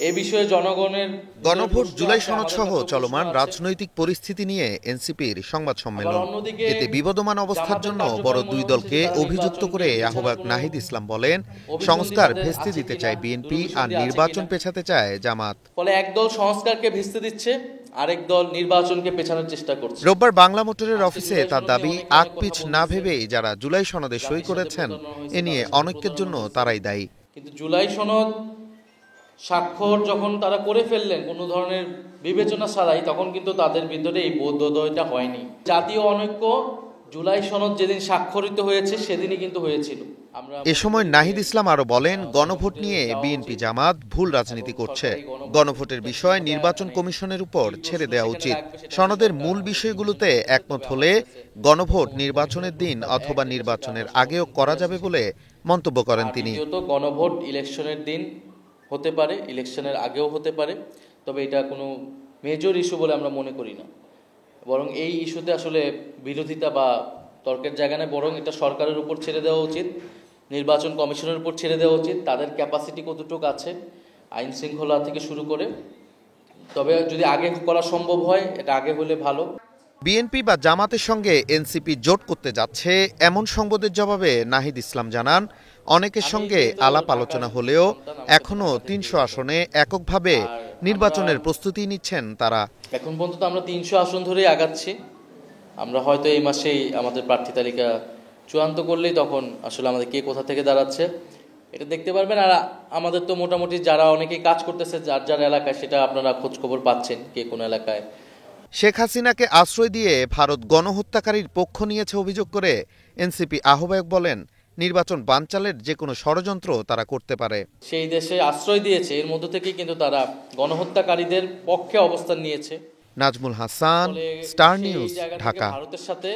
এ বিষয়ে জনগণের গণভোট জুলাই সনদ সহ চলমান রাজনৈতিক পরিস্থিতি নিয়ে এনসিপির সংবাদ সম্মেলন। এতে বিবদমান অবস্থার জন্য বড় দুই দলকে অভিযুক্ত করে আহ্বায়ক নাহিদ ইসলাম বলেন, সংস্কার ভেস্তে দিতে চায় বিএনপি আর নির্বাচন পেছাতে চায় জামাত। ফলে একদল সংস্কারকে ভেস্তে দিচ্ছে, আরেক দল নির্বাচনকে পেছানোর চেষ্টা করছে। রোববার বাংলা মোটরের অফিসে তার দাবি, আকপিছ না ভেবেই যারা জুলাই সনদে সই করেছেন এ নিয়ে অনৈক্যের জন্য তারাই দায়ী। কিন্তু জুলাই সনদ স্বাক্ষর যখন তারা করে ফেললেন কোনো ধরনের বিবেচনা ছাড়াই, তখন কিন্তু তাদের ভিতরে এই বোধোদয়টা হয়নি। জাতীয় অনৈক্য জুলাই সনদ যেদিন স্বাক্ষরিত হয়েছে সেদিনই কিন্তু হয়েছিল। এ সময় নাহিদ ইসলাম আরো বলেন, গণভোট নিয়ে বিএনপি জামাত ভুল রাজনীতি করছে। গণভোটের বিষয় নির্বাচন কমিশনের উপর ছেড়ে দেওয়া উচিত। সনদের মূল বিষয়গুলোতে একমত হলে গণভোট নির্বাচনের দিন অথবা নির্বাচনের আগেও করা যাবে বলে মন্তব্য করেন তিনি। গণভোট ইলেকশনের দিন হতে পারে, ইলেকশনের আগেও হতে পারে, তবে এটা কোনো মেজর ইস্যু বলে আমরা মনে করি না। বরং এই ইস্যুতে আসলে বিরোধিতা বা তর্কের জায়গা নেই, বরং এটা সরকারের উপর ছেড়ে দেওয়া উচিত, নির্বাচন কমিশনের উপর ছেড়ে দেওয়া উচিত। তাদের ক্যাপাসিটি কতটুকু আছে আইন শৃঙ্খলা থেকে শুরু করে, তবে যদি আগে করা সম্ভব হয় এটা আগে হলে ভালো। বিএনপি বা জামাতের সঙ্গে এনসিপি জোট করতে যাচ্ছে এমন সংবাদের জবাবে নাহিদ ইসলাম জানান, অনেকের সঙ্গে আলাপ আলোচনা হলেও এখনো ৩০০ আসনে এককভাবে নির্বাচনের প্রস্তুতি নিচ্ছেন তারা। এখন পর্যন্ত আমরা ৩০০ আসন ধরেই আগাচ্ছি। আমরা হয়তো এই মাসেই আমাদের প্রার্থী তালিকা চূড়ান্ত করলেই তখন আসলে আমাদের কে কোথা থেকে দাঁড়াচ্ছে এটা দেখতে পারবেন। আর আমাদের তো মোটামুটি যারা অনেকেই কাজ করতেছে যার যার এলাকায়, সেটা আপনারা খোঁজ খবর পাচ্ছেন কে কোন এলাকায়। শেখ হাসিনাকে আশ্রয় দিয়ে ভারত গণহত্যাকারীর পক্ষ নিয়েছে অভিযোগ করে এনসিপি আহ্বায়ক বলেন, নির্বাচন বানচালের যে কোনো ষড়যন্ত্র তারা করতে পারে। সেই দেশে আশ্রয় দিয়েছে, এর মধ্য থেকেই কিন্তু তারা গণহত্যাকারীদের পক্ষে অবস্থান নিয়েছে। Nazmul Hasan, star news, Dhaka. ভারতের সাথে